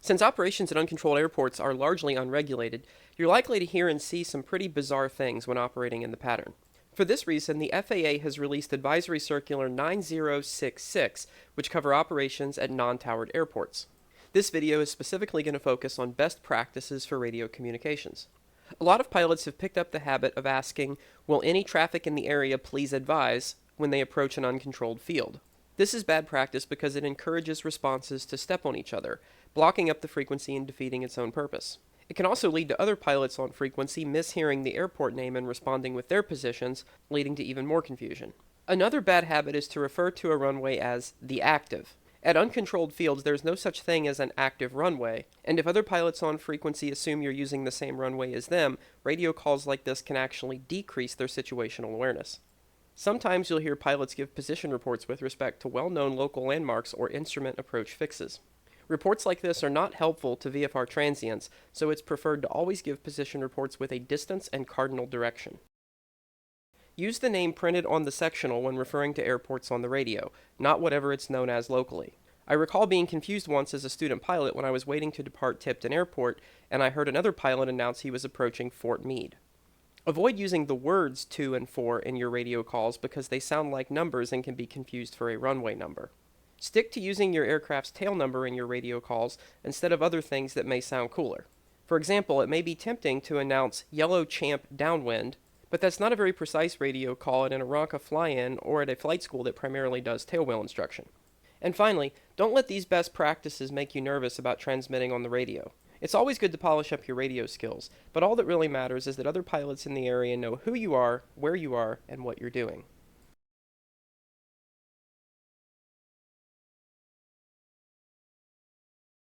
Since operations at uncontrolled airports are largely unregulated, you're likely to hear and see some pretty bizarre things when operating in the pattern. For this reason, the FAA has released Advisory Circular 9066, which cover operations at non-towered airports. This video is specifically going to focus on best practices for radio communications. A lot of pilots have picked up the habit of asking, "Will any traffic in the area please advise?" when they approach an uncontrolled field. This is bad practice because it encourages responses to step on each other, blocking up the frequency and defeating its own purpose. It can also lead to other pilots on frequency mishearing the airport name and responding with their positions, leading to even more confusion. Another bad habit is to refer to a runway as the active. At uncontrolled fields, there's no such thing as an active runway, and if other pilots on frequency assume you're using the same runway as them, radio calls like this can actually decrease their situational awareness. Sometimes you'll hear pilots give position reports with respect to well-known local landmarks or instrument approach fixes. Reports like this are not helpful to VFR transients, so it's preferred to always give position reports with a distance and cardinal direction. Use the name printed on the sectional when referring to airports on the radio, not whatever it's known as locally. I recall being confused once as a student pilot when I was waiting to depart Tipton Airport, and I heard another pilot announce he was approaching Fort Meade. Avoid using the words 2 and 4 in your radio calls because they sound like numbers and can be confused for a runway number. Stick to using your aircraft's tail number in your radio calls instead of other things that may sound cooler. For example, it may be tempting to announce Yellow Champ Downwind, but that's not a very precise radio call at an Aranca fly-in or at a flight school that primarily does tailwheel instruction. And finally, don't let these best practices make you nervous about transmitting on the radio. It's always good to polish up your radio skills, but all that really matters is that other pilots in the area know who you are, where you are, and what you're doing.